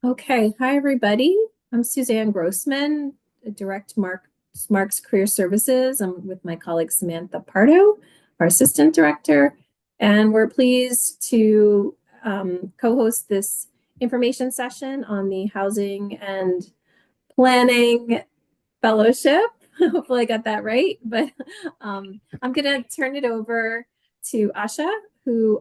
Okay, hi everybody. I'm Suzanne Grossman, Marx Career Services. I'm with my colleague Samantha Pardo, our Assistant Director, and we're pleased to co-host this information session on the Housing and Planning Fellowship. Hopefully I got that right, but I'm going to turn it over to Asha, who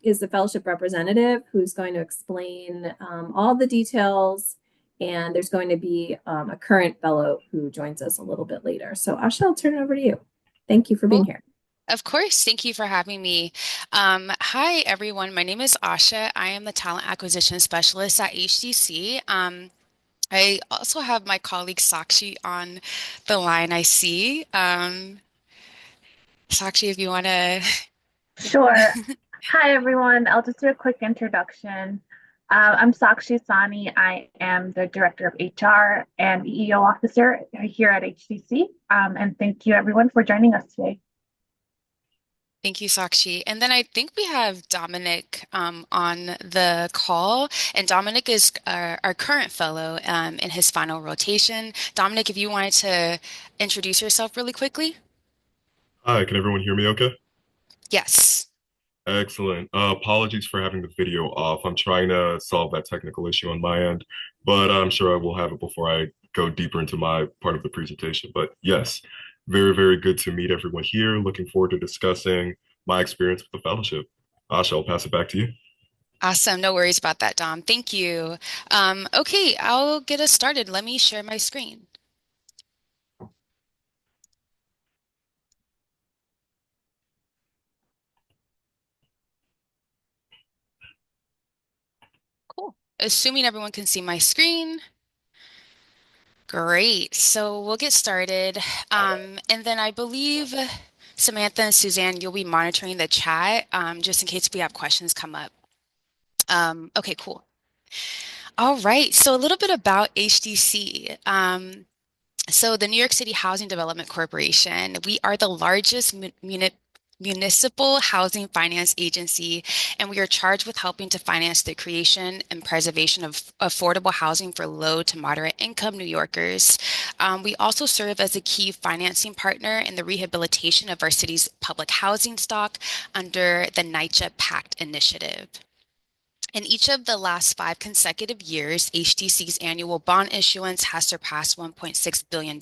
is the fellowship representative, who's going to explain all the details. And there's going to be a current fellow who joins us a little bit later. So Asha, I'll turn it over to you. Thank you for being Cool. here. Of course. Thank you for having me. Hi, everyone. My name is Asha. I am the talent acquisition specialist at HDC. I also have my colleague Sakshi on the line, I see. Sakshi, if you want to. Sure. Hi, everyone. I'll just do a quick introduction. I'm Sakshi Sani. I am the Director of HR and EEO Officer here at HCC. And thank you, everyone, for joining us today. Thank you, Sakshi. And then I think we have Dominic on the call. And Dominic is our current fellow in his final rotation. Dominic, if you wanted to introduce yourself really quickly. Hi, can everyone hear me okay? Yes. Excellent. Apologies for having the video off. I'm trying to solve that technical issue on my end, but I'm sure I will have it before I go deeper into my part of the presentation. But yes, very, very good to meet everyone here. Looking forward to discussing my experience with the fellowship. Asha, I'll pass it back to you. Awesome. No worries about that, Dom. Thank you. Okay, I'll get us started. Let me share my screen. Cool. Assuming everyone can see my screen. Great. So we'll get started. And then I believe Samantha and Suzanne, you'll be monitoring the chat just in case we have questions come up. Okay, cool. All right. So a little bit about HDC. So the New York City Housing Development Corporation, we are the largest municipal housing finance agency, and we are charged with helping to finance the creation and preservation of affordable housing for low to moderate income New Yorkers. We also serve as a key financing partner in the rehabilitation of our city's public housing stock under the NYCHA Pact initiative. In each of the last 5 consecutive years, HDC's annual bond issuance has surpassed $1.6 billion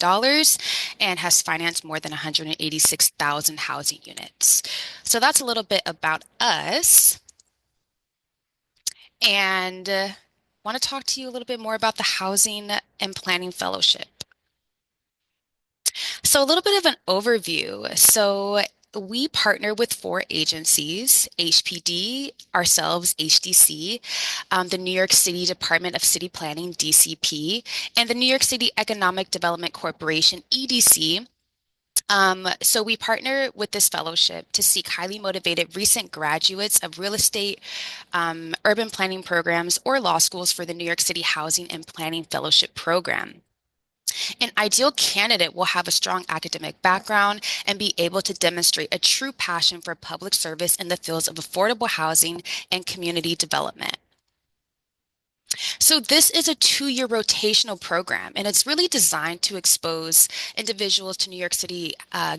and has financed more than 186,000 housing units. So that's a little bit about us. And want to talk to you a little bit more about the Housing and Planning Fellowship. So a little bit of an overview. So we partner with 4 agencies, HPD, ourselves, HDC, the New York City Department of City Planning, DCP, and the New York City Economic Development Corporation, EDC. So we partner with this fellowship to seek highly motivated recent graduates of real estate, urban planning programs, or law schools for the New York City Housing and Planning Fellowship Program. An ideal candidate will have a strong academic background and be able to demonstrate a true passion for public service in the fields of affordable housing and community development. So this is a 2-year rotational program, and it's really designed to expose individuals to New York City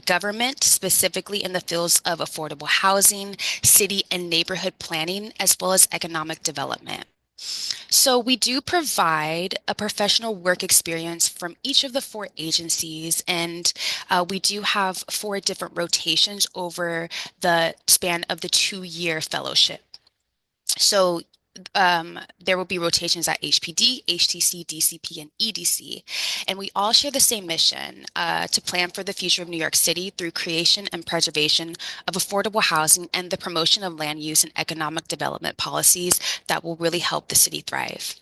government, specifically in the fields of affordable housing, city and neighborhood planning, as well as economic development. So we do provide a professional work experience from each of the 4 agencies, and we do have 4 different rotations over the span of the 2-year fellowship. So there will be rotations at HPD, HTC, DCP, and EDC. And we all share the same mission to plan for the future of New York City through creation and preservation of affordable housing and the promotion of land use and economic development policies that will really help the city thrive.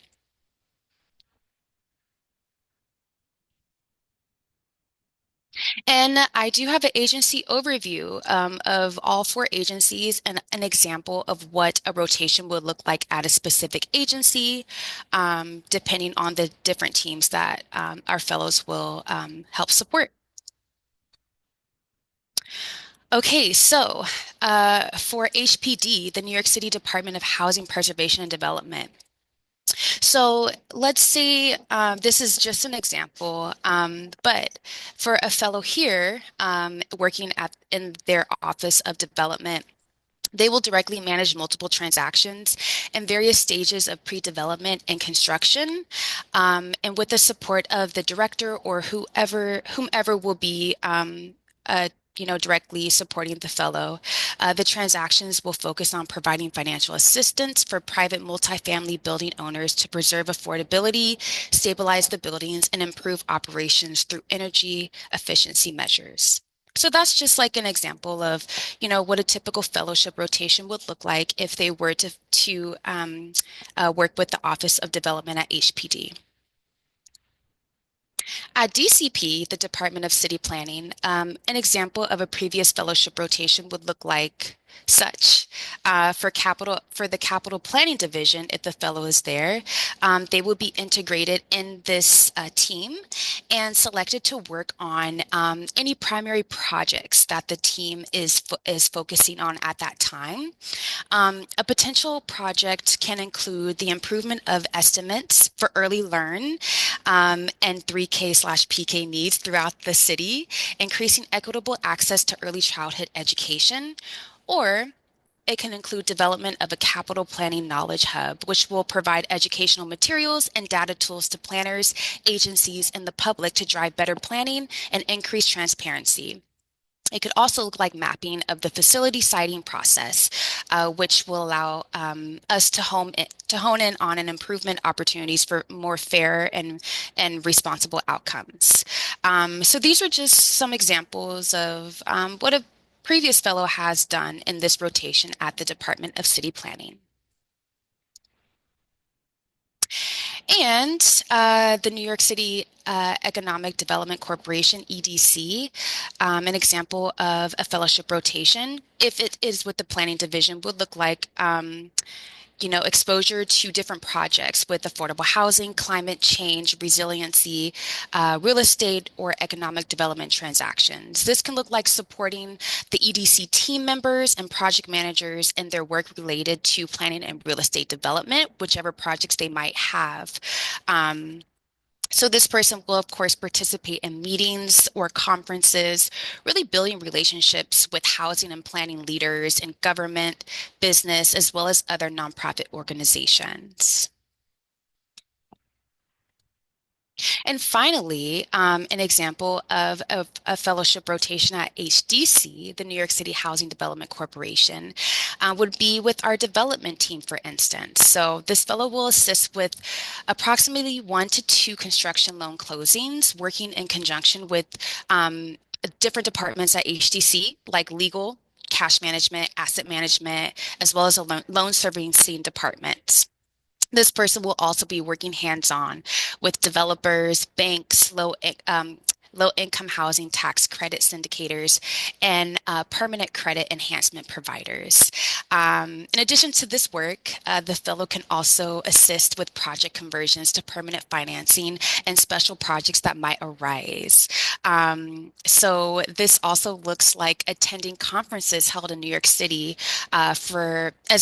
And I do have an agency overview of all 4 agencies and an example of what a rotation would look like at a specific agency, depending on the different teams that our fellows will help support. Okay, so for HPD, the New York City Department of Housing Preservation and Development. So let's say this is just an example, but for a fellow here working in their Office of Development, they will directly manage multiple transactions in various stages of pre-development and construction, and with the support of the director or whomever will be uh, directly supporting the fellow. The transactions will focus on providing financial assistance for private multifamily building owners to preserve affordability, stabilize the buildings, and improve operations through energy efficiency measures. So that's just like an example of, what a typical fellowship rotation would look like if they were to work with the Office of Development at HPD. At DCP, the Department of City Planning, an example of a previous fellowship rotation would look like such. For the capital planning division, if the fellow is there, they will be integrated in this team and selected to work on any primary projects that the team is focusing on at that time. A potential project can include the improvement of estimates for early learn and 3K/PK needs throughout the city, increasing equitable access to early childhood education, or it can include development of a capital planning knowledge hub, which will provide educational materials and data tools to planners, agencies, and the public to drive better planning and increase transparency. It could also look like mapping of the facility siting process, which will allow us to hone in on an improvement opportunities for more fair and responsible outcomes. So these are just some examples of what a previous fellow has done in this rotation at the Department of City Planning. And the New York City Economic Development Corporation, EDC, an example of a fellowship rotation, if it is with the planning division, would look like exposure to different projects with affordable housing, climate change, resiliency, real estate, or economic development transactions. This can look like supporting the EDC team members and project managers in their work related to planning and real estate development, whichever projects they might have. So this person will, of course, participate in meetings or conferences, really building relationships with housing and planning leaders in government, business, as well as other nonprofit organizations. And finally, an example of a fellowship rotation at HDC, the New York City Housing Development Corporation, would be with our development team, for instance. So this fellow will assist with approximately 1 to 2 construction loan closings, working in conjunction with different departments at HDC, like legal, cash management, asset management, as well as a loan servicing department. This person will also be working hands-on with developers, banks, low-income housing tax credit syndicators, and permanent credit enhancement providers. In addition to this work, the fellow can also assist with project conversions to permanent financing and special projects that might arise. So this also looks like attending conferences held in New York City as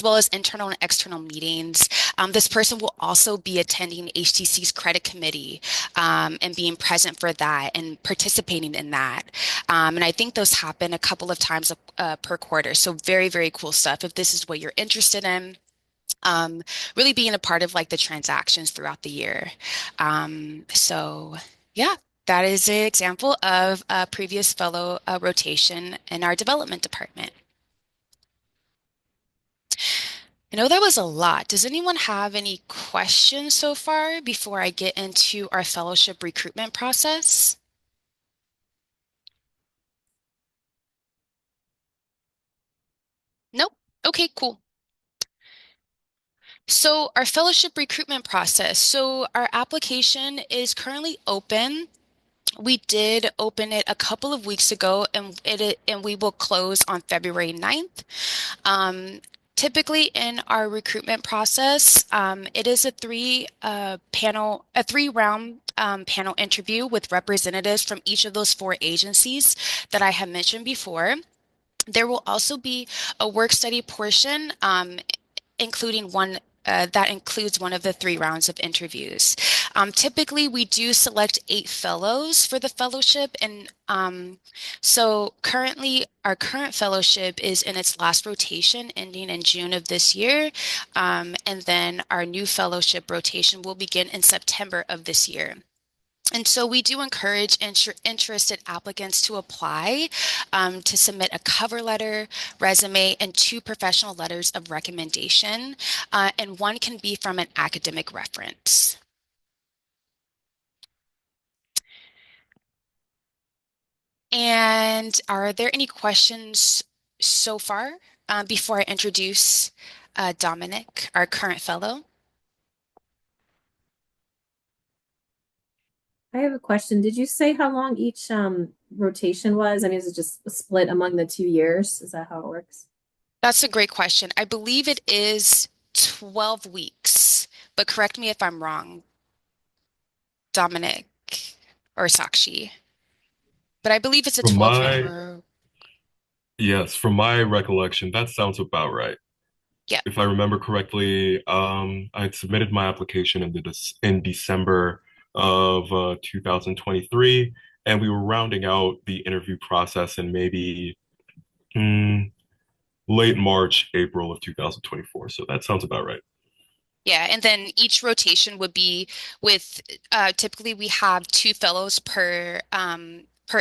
well as internal and external meetings. This person will also be attending HTC's credit committee and being present for that and participating in that. And I think those happen a couple of times per quarter. So very, very cool stuff if this is what you're interested in. Really being a part of like the transactions throughout the year. So yeah, that is an example of a previous fellow rotation in our development department. I know that was a lot. Does anyone have any questions so far before I get into our fellowship recruitment process? Nope. Okay, cool. So our fellowship recruitment process. So our application is currently open. We did open it a couple of weeks ago and we will close on February 9th. Typically in our recruitment process, it is a three-round panel interview with representatives from each of those 4 agencies that I have mentioned before. There will also be a work study portion, including one that includes one of the 3 rounds of interviews. Typically, we do select 8 fellows for the fellowship, and so currently, our current fellowship is in its last rotation, ending in June of this year, and then our new fellowship rotation will begin in September of this year. And so we do encourage interested applicants to apply, to submit a cover letter, resume, and 2 professional letters of recommendation. And one can be from an academic reference. And are there any questions so far before I introduce Dominic, our current fellow? I have a question. Did you say how long each rotation was? I mean, is it just split among the 2 years? Is that how it works? That's a great question. I believe it is 12 weeks, but correct me if I'm wrong, Dominic or Sakshi. But I believe it's a From 12 week. my Yes, from my recollection, that sounds about right. Yeah. If I remember correctly, I had submitted my application in December of 2023, and we were rounding out the interview process in maybe mm, late March, April of 2024. So that sounds about right. Yeah, and then each rotation would be with typically we have 2 fellows per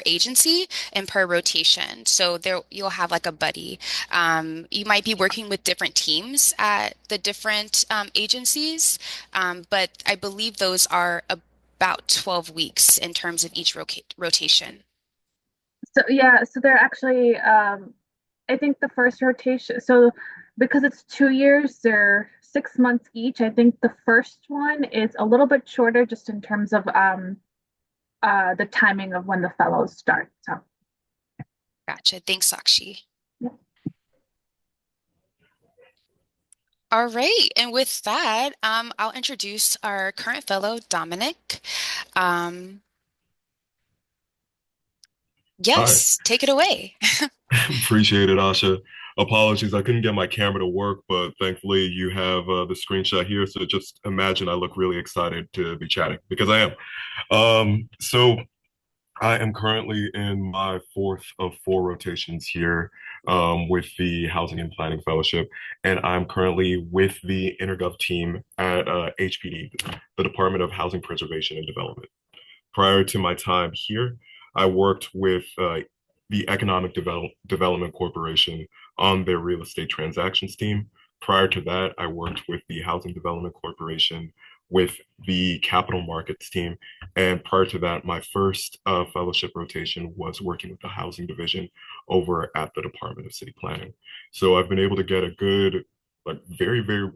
agency and per rotation. So there you'll have like a buddy. You might be working with different teams at the different agencies, but I believe those are about 12 weeks in terms of each rotation. So yeah, so they're actually I think the first rotation, so because it's 2 years, they're 6 months each. I think the first one is a little bit shorter just in terms of the timing of when the fellows start. So Gotcha. Thanks, Sakshi. yeah. All right, and with that, I'll introduce our current fellow, Dominic. Um, Hi. yes, take it away. Appreciate it, Asha. Apologies, I couldn't get my camera to work, but thankfully you have the screenshot here. So just imagine I look really excited to be chatting because I am. So I am currently in my fourth of 4 rotations here with the Housing and Planning Fellowship, and I'm currently with the InterGov team at HPD, the Department of Housing Preservation and Development. Prior to my time here, I worked with the Development Corporation on their real estate transactions team. Prior to that, I worked with the Housing Development Corporation with the capital markets team. And prior to that, my first fellowship rotation was working with the housing division over at the Department of City Planning. So I've been able to get a good, like very, very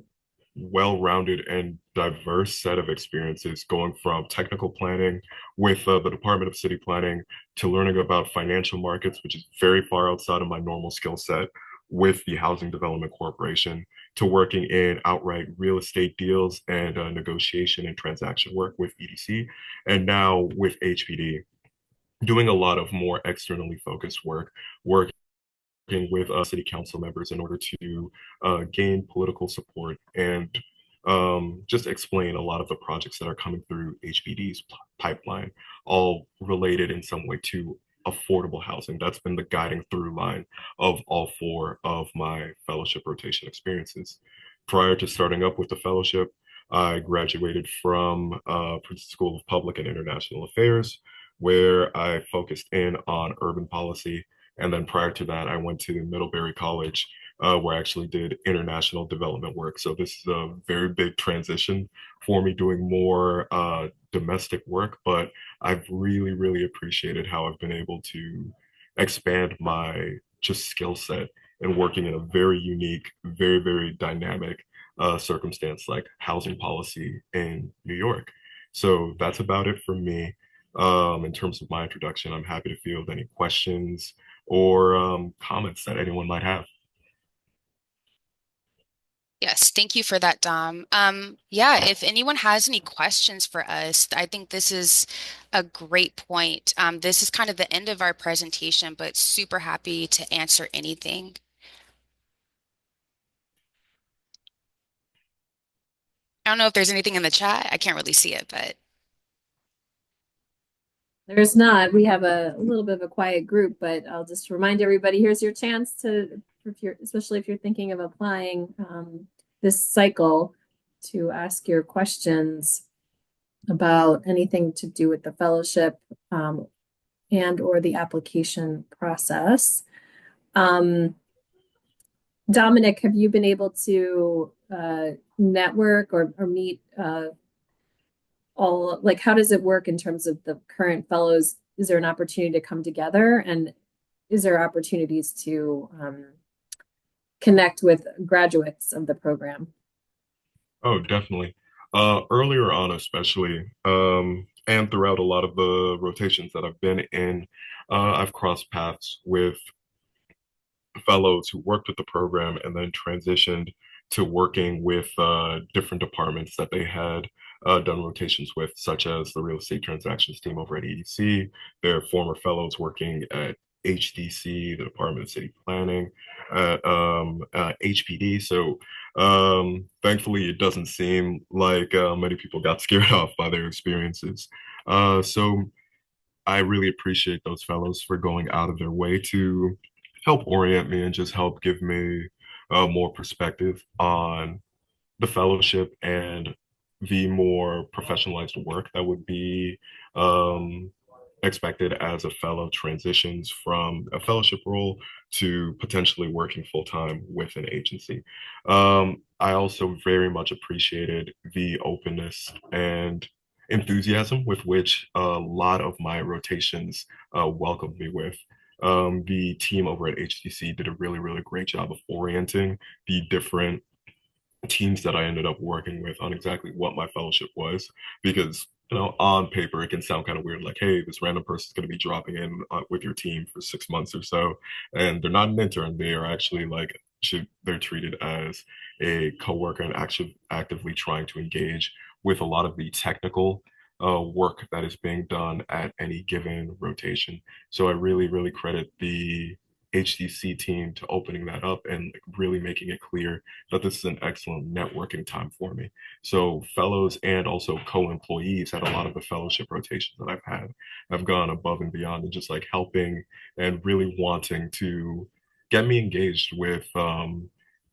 well-rounded and diverse set of experiences going from technical planning with the Department of City Planning to learning about financial markets, which is very far outside of my normal skill set, with the Housing Development Corporation to working in outright real estate deals and negotiation and transaction work with EDC, and now with HPD, doing a lot of more externally focused working with city council members in order to gain political support and just explain a lot of the projects that are coming through HPD's pipeline, all related in some way to affordable housing. That's been the guiding through line of all 4 of my fellowship rotation experiences. Prior to starting up with the fellowship, I graduated from Princeton School of Public and International Affairs, where I focused in on urban policy. And then prior to that, I went to Middlebury College, where I actually did international development work. So this is a very big transition for me doing more domestic work, but I've really, really appreciated how I've been able to expand my just skill set and working in a very unique, very, very dynamic circumstance like housing policy in New York. So that's about it for me. In terms of my introduction, I'm happy to field any questions or comments that anyone might have. Yes, thank you for that, Dom. Yeah, if anyone has any questions for us, I think this is a great point. This is kind of the end of our presentation, but super happy to answer anything. I don't know if there's anything in the chat. I can't really see it, but There's not. We have a little bit of a quiet group, but I'll just remind everybody, here's your chance to, if you're, especially if you're thinking of applying this cycle, to ask your questions about anything to do with the fellowship and or the application process. Dominic, have you been able to network or meet all, like, how does it work in terms of the current fellows? Is there an opportunity to come together, and is there opportunities to connect with graduates of the program? Oh, definitely. Earlier on, especially, and throughout a lot of the rotations that I've been in, I've crossed paths with fellows who worked with the program and then transitioned to working with different departments that they had done rotations with, such as the real estate transactions team over at EDC, their former fellows working at HDC, the Department of City Planning, HPD. So thankfully, it doesn't seem like many people got scared off by their experiences. So I really appreciate those fellows for going out of their way to help orient me and just help give me more perspective on the fellowship and the more professionalized work that would be um, expected as a fellow transitions from a fellowship role to potentially working full time with an agency. I also very much appreciated the openness and enthusiasm with which a lot of my rotations welcomed me with. The team over at HTC did a really, really great job of orienting the different teams that I ended up working with on exactly what my fellowship was, because on paper it can sound kind of weird, like, hey, this random person's going to be dropping in with your team for 6 months or so, and they're not an intern. They are actually like they're treated as a coworker and actually actively trying to engage with a lot of the technical work that is being done at any given rotation. So I really, really credit the HDC team to opening that up and really making it clear that this is an excellent networking time for me. So fellows and also co-employees at a lot of the fellowship rotations that I've had have gone above and beyond and just like helping and really wanting to get me engaged with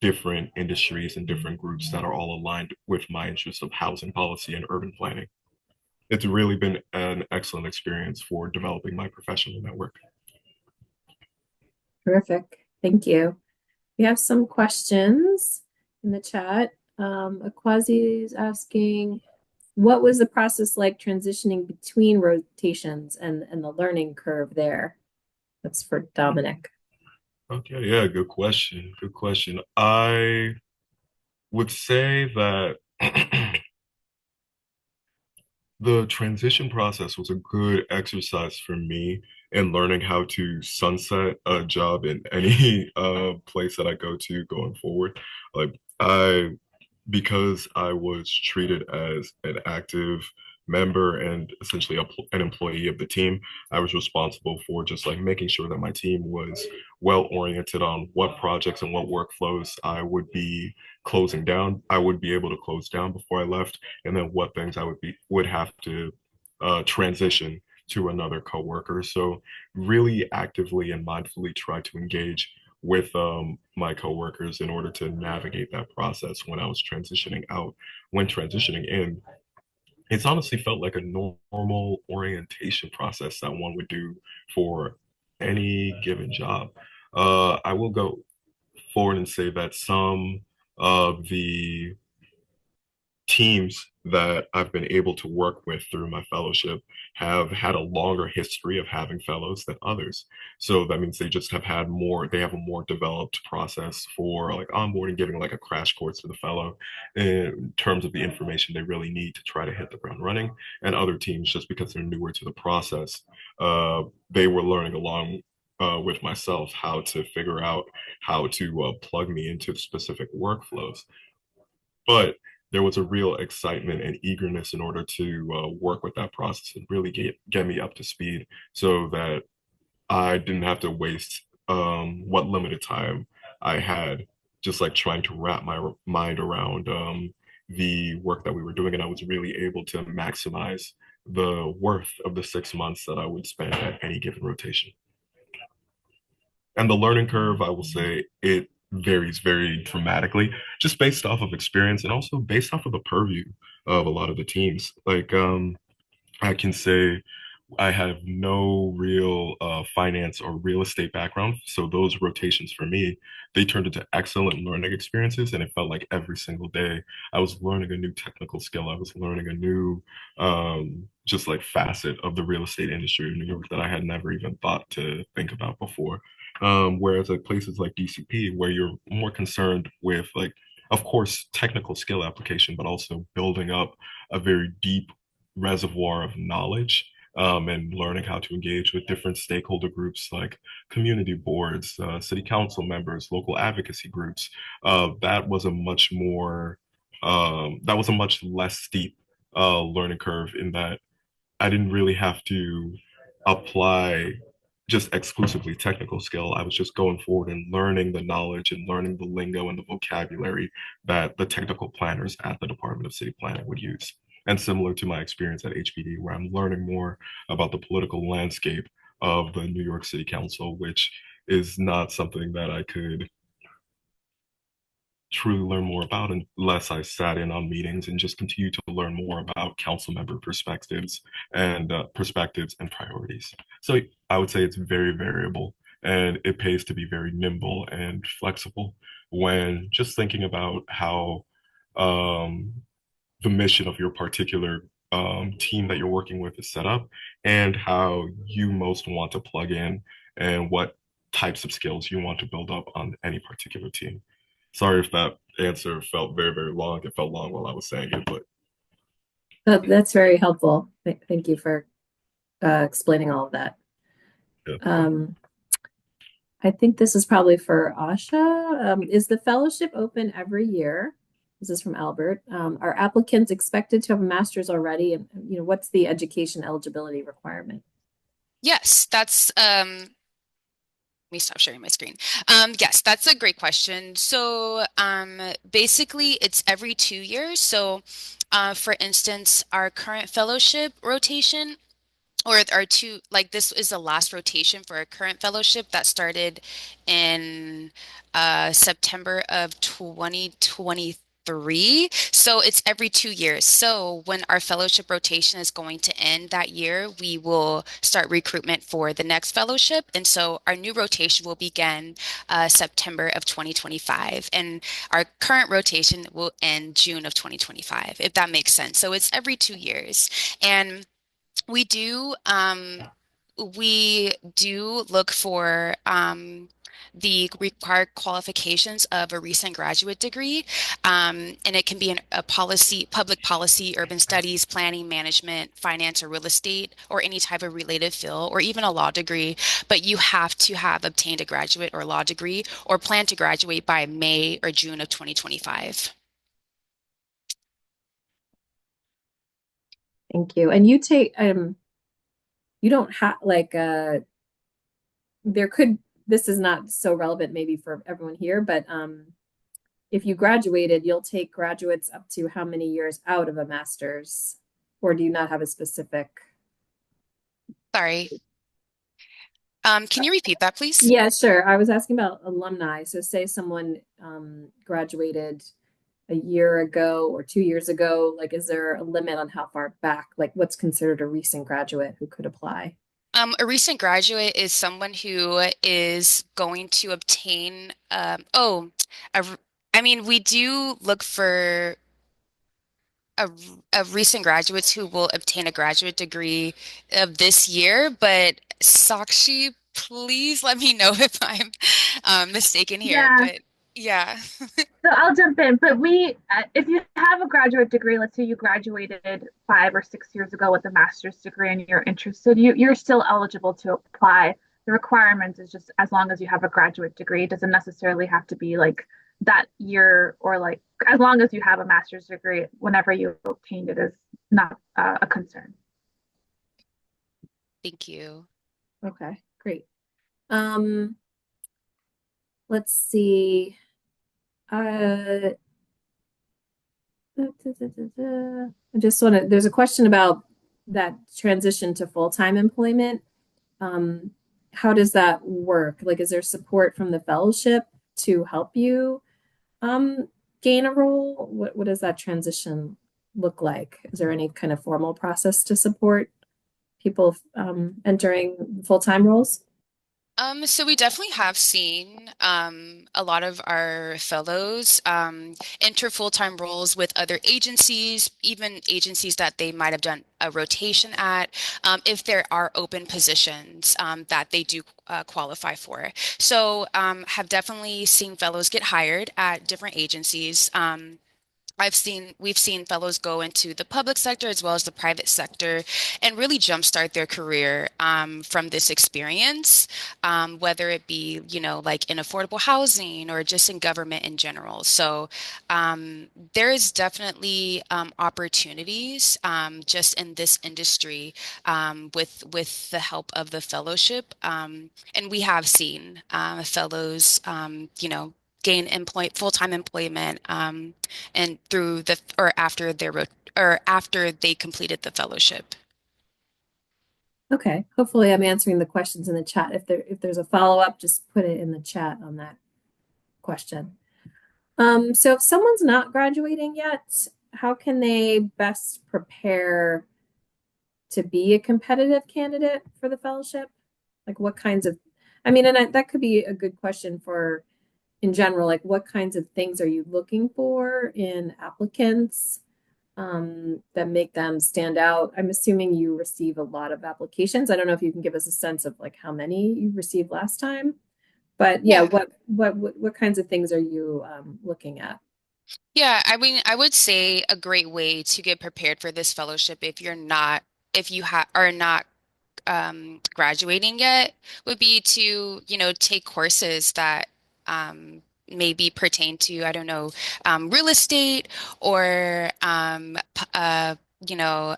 different industries and different groups that are all aligned with my interests of housing policy and urban planning. It's really been an excellent experience for developing my professional network. Terrific. Thank you. We have some questions in the chat. Aquazi is asking, what was the process like transitioning between rotations and the learning curve there? That's for Dominic. Okay, yeah, good question. Good question. I would say that the transition process was a good exercise for me in learning how to sunset a job in any place that I go to going forward. Like I because I was treated as an active member and essentially an employee of the team, I was responsible for just like making sure that my team was well oriented on what projects and what workflows I would be closing down. I would be able to close down before I left, and then what things I would have to transition to another coworker. So really actively and mindfully try to engage with my coworkers in order to navigate that process when I was transitioning out. When transitioning in, it's honestly felt like a normal orientation process that one would do for any given job. I will go forward and say that some of the teams that I've been able to work with through my fellowship have had a longer history of having fellows than others. So that means they just have had more, they have a more developed process for like onboarding, giving like a crash course to the fellow in terms of the information they really need to try to hit the ground running. And other teams, just because they're newer to the process, they were learning along with myself how to figure out how to plug me into specific workflows. but there was a real excitement and eagerness in order to work with that process and really get me up to speed so that I didn't have to waste what limited time I had just like trying to wrap my mind around the work that we were doing. And I was really able to maximize the worth of the 6 months that I would spend at any given rotation. And the learning curve, I will say, it varies very dramatically, just based off of experience and also based off of the purview of a lot of the teams. Like, I can say I have no real finance or real estate background. So those rotations for me, they turned into excellent learning experiences. And it felt like every single day I was learning a new technical skill. I was learning a new, just like facet of the real estate industry in New York that I had never even thought to think about before. Whereas like places like DCP, where you're more concerned with like, of course, technical skill application, but also building up a very deep reservoir of knowledge and learning how to engage with different stakeholder groups like community boards, city council members, local advocacy groups. That was a much more, that was a much less steep learning curve in that I didn't really have to apply just exclusively technical skill. I was just going forward and learning the knowledge and learning the lingo and the vocabulary that the technical planners at the Department of City Planning would use. And similar to my experience at HPD, where I'm learning more about the political landscape of the New York City Council, which is not something that I could truly learn more about unless I sat in on meetings and just continue to learn more about council member perspectives and priorities. So I would say it's very variable and it pays to be very nimble and flexible when just thinking about how um, the mission of your particular team that you're working with is set up and how you most want to plug in and what types of skills you want to build up on any particular team. Sorry if that answer felt very, very long. It felt long while I was saying it, but That's very helpful. Thank you for explaining all of that. yeah. I think this is probably for Asha. Is the fellowship open every year? This is from Albert. Are applicants expected to have a master's already? And what's the education eligibility requirement? Yes, that's let me stop sharing my screen. Yes, that's a great question. So basically, it's every 2 years. So for instance, our current fellowship rotation, or our two, like this is the last rotation for our current fellowship that started in September of 2023. So it's every 2 years. So when our fellowship rotation is going to end that year, we will start recruitment for the next fellowship. And so our new rotation will begin September of 2025. And our current rotation will end June of 2025, if that makes sense. So it's every 2 years. And we do look for the required qualifications of a recent graduate degree, and it can be a policy, public policy, urban studies, planning, management, finance, or real estate, or any type of related field, or even a law degree. But you have to have obtained a graduate or law degree, or plan to graduate by May or June of 2025. Thank you. And you take you don't have like there could this is not so relevant maybe for everyone here, but if you graduated, you'll take graduates up to how many years out of a master's, or do you not have a specific? Sorry. Can you repeat that, please? Yeah, sure. I was asking about alumni. So say someone graduated a year ago or 2 years ago, like is there a limit on how far back, like what's considered a recent graduate who could apply? A recent graduate is someone who is going to obtain, a, I mean, we do look for a, a recent graduates who will obtain a graduate degree of this year, but Sakshi, please let me know if I'm mistaken here. Yeah, But yeah. so I'll jump in. But if you have a graduate degree, let's say you graduated 5 or 6 years ago with a master's degree and you're interested, you're still eligible to apply. The requirement is just as long as you have a graduate degree, it doesn't necessarily have to be like that year, or like as long as you have a master's degree, whenever you obtained it is not a concern. Thank you. Okay, great. Um, let's see. Uh, I just want to, there's a question about that transition to full-time employment. Um, how does that work? Like, is there support from the fellowship to help you um, gain a role? What does that transition look like? Is there any kind of formal process to support people entering full-time roles? So we definitely have seen a lot of our fellows enter full-time roles with other agencies, even agencies that they might have done a rotation at, if there are open positions that they do qualify for. So have definitely seen fellows get hired at different agencies. We've seen fellows go into the public sector as well as the private sector and really jumpstart their career from this experience, whether it be, like in affordable housing or just in government in general. So there is definitely opportunities just in this industry with the help of the fellowship. And we have seen fellows, gain full-time employment and through the or after or after they completed the fellowship. Okay, hopefully I'm answering the questions in the chat. If there's a follow-up, just put it in the chat on that question. So if someone's not graduating yet, how can they best prepare to be a competitive candidate for the fellowship? Like what kinds of, I mean, that could be a good question for in general, like what kinds of things are you looking for in applicants that make them stand out? I'm assuming you receive a lot of applications. I don't know if you can give us a sense of like how many you received last time, but yeah, Yeah. what kinds of things are you looking at? Yeah, I mean, I would say a great way to get prepared for this fellowship if you are not graduating yet would be to, take courses that maybe pertain to, I don't know, real estate or, you know,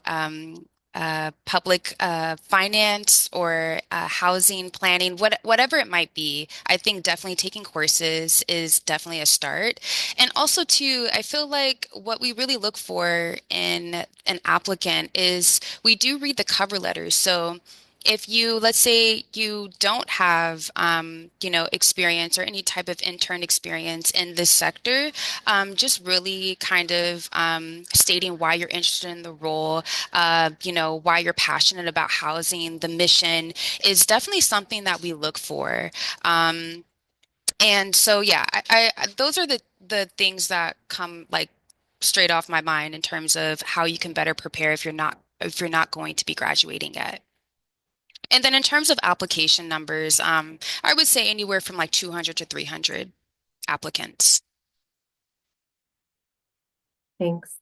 public finance or housing planning, whatever it might be. I think definitely taking courses is definitely a start. And also, too, I feel like what we really look for in an applicant is we do read the cover letters. So if you, let's say you don't have, experience or any type of intern experience in this sector, just really kind of stating why you're interested in the role, why you're passionate about housing, the mission is definitely something that we look for. Um, and so, yeah, those are the things that come like straight off my mind in terms of how you can better prepare if you're not going to be graduating yet. And then in terms of application numbers, I would say anywhere from like 200 to 300 applicants. Thanks.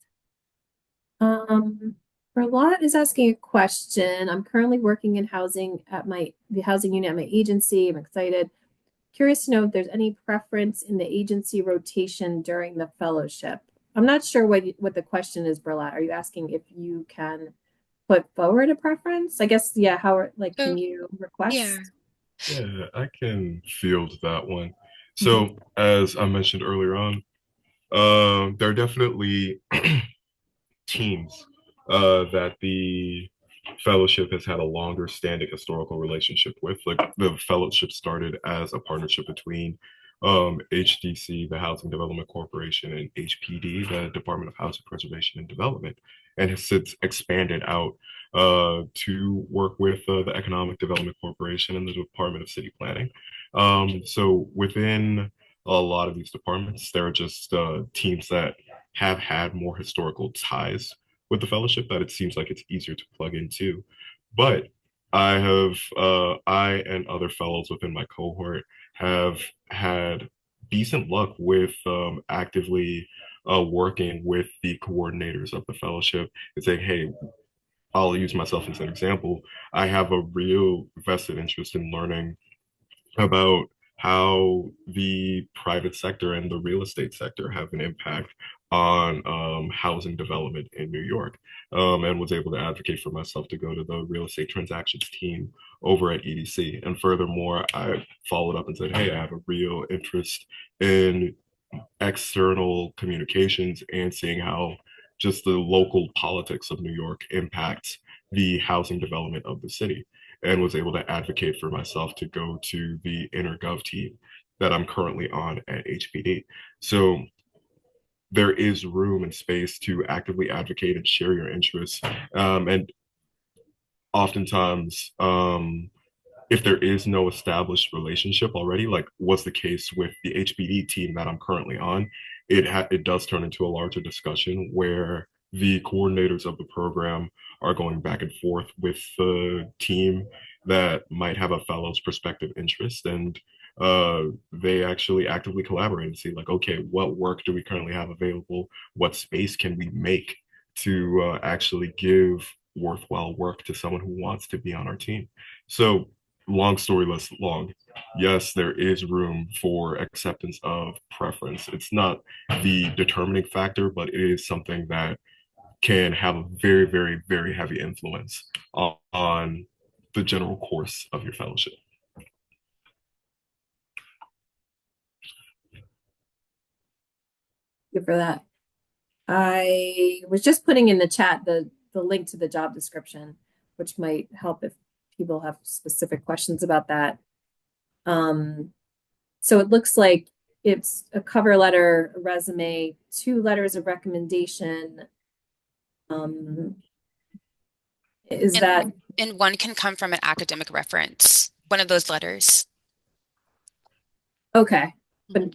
Charlotte is asking a question. I'm currently working in the housing unit at my agency. I'm excited. Curious to know if there's any preference in the agency rotation during the fellowship. I'm not sure what the question is, Berlat. Are you asking if you can put forward a preference? I guess, yeah, Oh, can you yeah. request? Yeah, I can field that one. Mhm. So, as I mentioned earlier on, there are definitely teams that the fellowship has had a longer standing historical relationship with. Like the fellowship started as a partnership between HDC, the Housing Development Corporation, and HPD, the Department of Housing Preservation and Development, and has since expanded out to work with the Economic Development Corporation and the Department of City Planning. So within a lot of these departments, there are just teams that have had more historical ties with the fellowship that it seems like it's easier to plug into. But I and other fellows within my cohort have had decent luck with actively working with the coordinators of the fellowship and saying, hey, I'll use myself as an example. I have a real vested interest in learning about how the private sector and the real estate sector have an impact on housing development in New York, and was able to advocate for myself to go to the real estate transactions team over at EDC. And furthermore, I followed up and said, hey, I have a real interest in external communications and seeing how just the local politics of New York impacts the housing development of the city, and was able to advocate for myself to go to the intergov team that I'm currently on at HPD. So there is room and space to actively advocate and share your interests. And oftentimes, if there is no established relationship already, like was the case with the HBD team that I'm currently on, it does turn into a larger discussion where the coordinators of the program are going back and forth with the team that might have a fellow's perspective interest, and they actually actively collaborate and see like, okay, what work do we currently have available? What space can we make to actually give worthwhile work to someone who wants to be on our team? So long story less long, yes, there is room for acceptance of preference. It's not the determining factor, but it is something that can have a very, very, very heavy influence on the general course of your fellowship. Thank you for that. I was just putting in the chat the link to the job description, which might help if people have specific questions about that. So it looks like it's a cover letter, a resume, 2 letters of recommendation. Is that And one can come from an academic reference, one of those letters. okay? But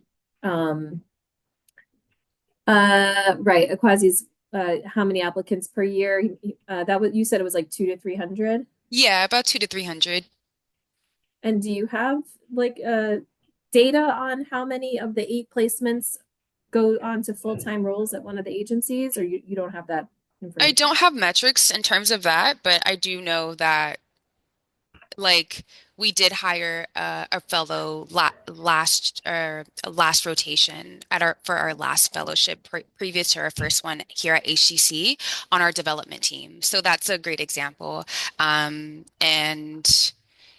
right, Akwazi's how many applicants per year? That was, you said it was like 200 to 300. Yeah, about 200 to 300. And do you have like data on how many of the 8 placements go on to full-time roles at one of the agencies, or you don't have that information? I don't have metrics in terms of that, but I do know that like we did hire a fellow last rotation at our last fellowship previous to our first one here at HCC on our development team. So that's a great example. And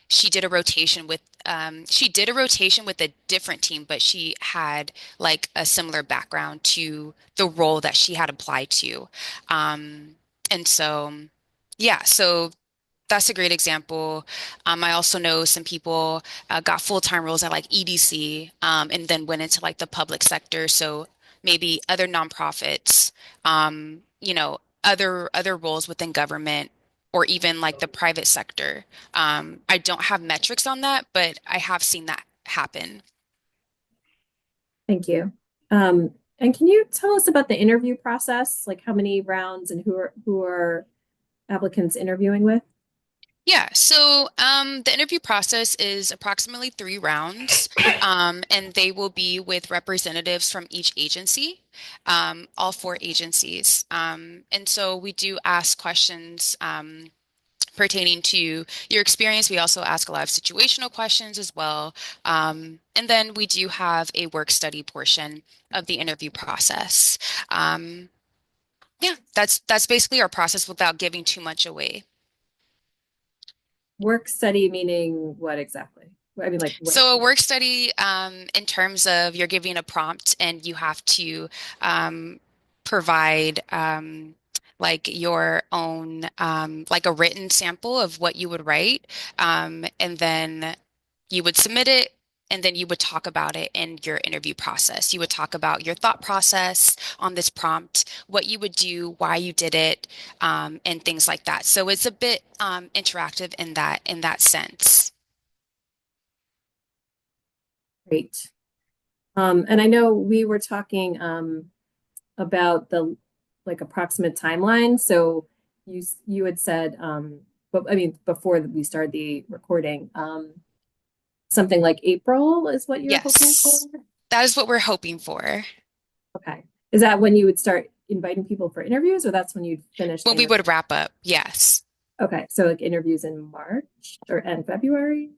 she did a rotation with a different team, but she had like a similar background to the role that she had applied to. And so yeah, so that's a great example. I also know some people got full-time roles at like EDC, and then went into like the public sector. So maybe other nonprofits, other roles within government, or even like the private sector. I don't have metrics on that, but I have seen that happen. Thank you. And can you tell us about the interview process? Like how many rounds and who are applicants interviewing with? Yeah, so the interview process is approximately 3 rounds, and they will be with representatives from each agency, all 4 agencies. And so we do ask questions pertaining to your experience. We also ask a lot of situational questions as well. And then we do have a work study portion of the interview process. Yeah, that's basically our process without giving too much away. Work study meaning what exactly? I mean, like what? So a work study, in terms of you're giving a prompt and you have to provide like your own like a written sample of what you would write, and then you would submit it. And then you would talk about it in your interview process. You would talk about your thought process on this prompt, what you would do, why you did it, and things like that. So it's a bit interactive in that sense. Great. And I know we were talking about the like approximate timeline. So you had said, but I mean before we started the recording, something like April is what you're hoping Yes, for? that is what we're hoping for. Okay. Is that when you would start inviting people for interviews, or that's when you'd finish When the we would wrap up, yes. Okay, so like interviews in March or and February?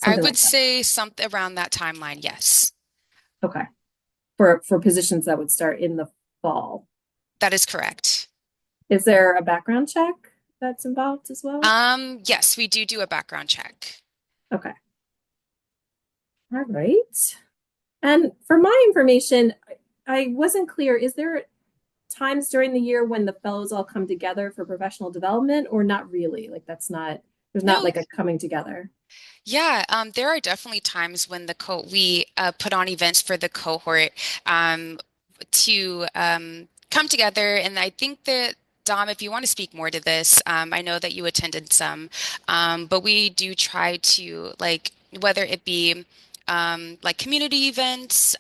I Something would like say something around that timeline, yes. that. Okay. For positions that would start in the fall. That is correct. Is there a background check that's involved as well? Yes, we do a background check. Okay. All right. And for my information, I wasn't clear. Is there times during the year when the fellows all come together for professional development or not really? Like there's not No, like a coming together. yeah, there are definitely times when we put on events for the cohort um, to come together, and I think that Dom, if you want to speak more to this, I know that you attended some, but we do try to like whether it be like community events,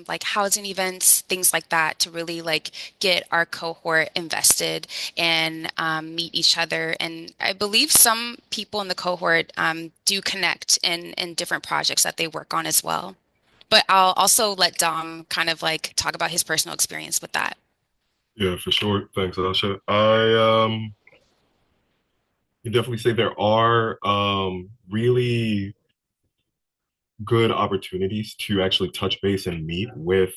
like housing events, things like that, to really like get our cohort invested and meet each other. And I believe some people in the cohort do connect in different projects that they work on as well. But I'll also let Dom kind of like talk about his personal experience with that. Yeah, for sure. Thanks, Asha. I can definitely say there are really good opportunities to actually touch base and meet with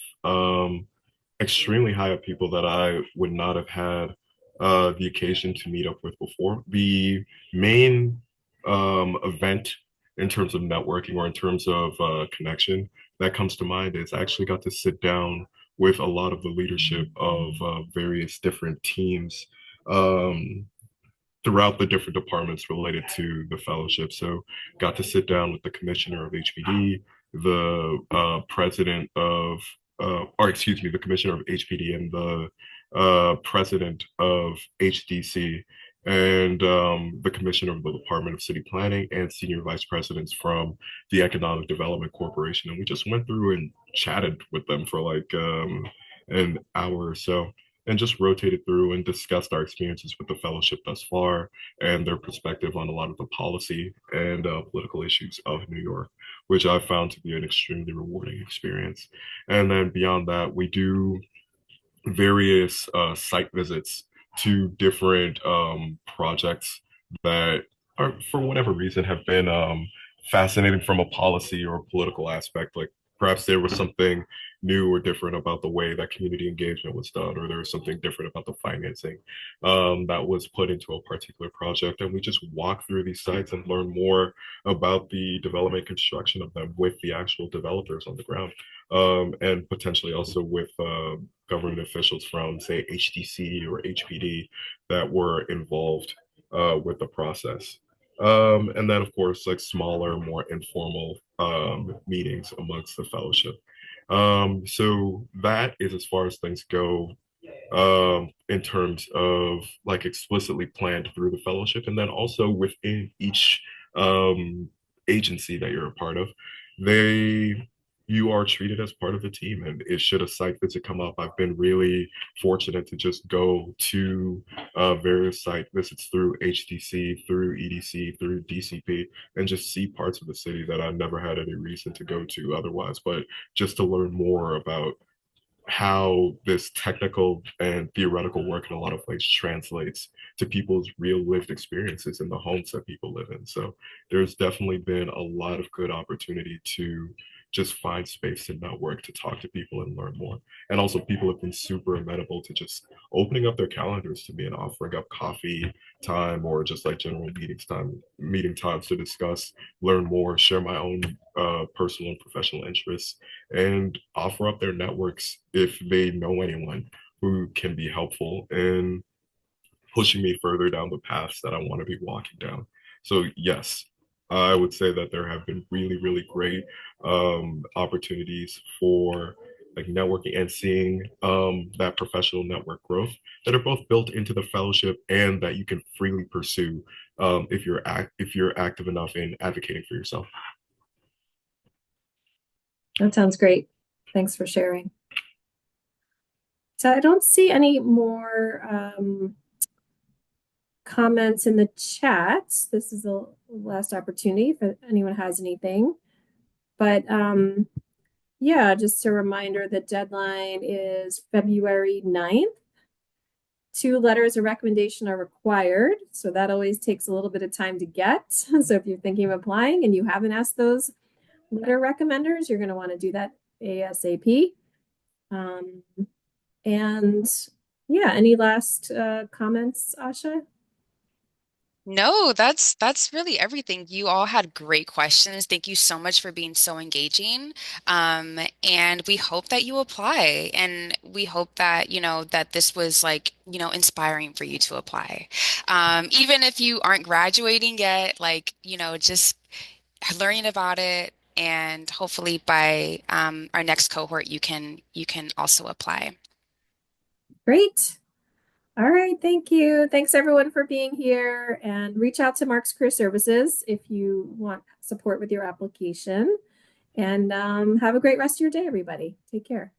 extremely high up people that I would not have had the occasion to meet up with before. The main event in terms of networking or in terms of connection that comes to mind is I actually got to sit down with a lot of the leadership of various different teams um, throughout the different departments related to the fellowship. So got to sit down with the commissioner of HPD, the president of, or excuse me, the commissioner of HPD and the president of HDC and the commissioner of the Department of City Planning and senior vice presidents from the Economic Development Corporation. And we just went through and chatted with them for like an hour or so and just rotated through and discussed our experiences with the fellowship thus far and their perspective on a lot of the policy and political issues of New York, which I found to be an extremely rewarding experience. And then beyond that, we do various site visits to different projects that are, for whatever reason, have been fascinating from a policy or a political aspect. Like perhaps there was something new or different about the way that community engagement was done, or there was something different about the financing that was put into a particular project. And we just walk through these sites and learn more about the development construction of them with the actual developers on the ground. And potentially also with government officials from, say, HDC or HPD that were involved with the process. And then, of course, like smaller, more informal meetings amongst the fellowship. So that is as far as things go in terms of like explicitly planned through the fellowship, and then also within each um, agency that you're a part of, they you are treated as part of the team. And it should a site visit come up, I've been really fortunate to just go to various site visits through HDC, through EDC, through DCP, and just see parts of the city that I never had any reason to go to otherwise, but just to learn more about how this technical and theoretical work in a lot of ways translates to people's real lived experiences in the homes that people live in. So there's definitely been a lot of good opportunity to just find space and network to talk to people and learn more. And also people have been super amenable to just opening up their calendars to me and offering up coffee time or just like general meeting times to discuss, learn more, share my own personal and professional interests, and offer up their networks if they know anyone who can be helpful in pushing me further down the paths that I want to be walking down. So yes, I would say that there have been really, really great opportunities for like networking and seeing that professional network growth that are both built into the fellowship and that you can freely pursue if you're active enough in advocating for yourself. That sounds great. Thanks for sharing. So I don't see any more comments in the chat. This is the last opportunity if anyone has anything. But yeah, just a reminder, the deadline is February 9th. 2 letters of recommendation are required. So that always takes a little bit of time to get. So if you're thinking of applying and you haven't asked those letter recommenders, you're going to want to do that ASAP. And yeah, any last comments, Asha? No, that's really everything. You all had great questions. Thank you so much for being so engaging. And we hope that you apply, and we hope that, that this was like, inspiring for you to apply. Even if you aren't graduating yet, like, just learning about it, and hopefully by our next cohort, you can also apply. Great. All right, thank you. Thanks everyone for being here, and reach out to Mark's Career Services if you want support with your application. And have a great rest of your day, everybody. Take care.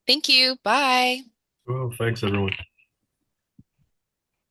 Thank you. Bye. Well, thanks everyone.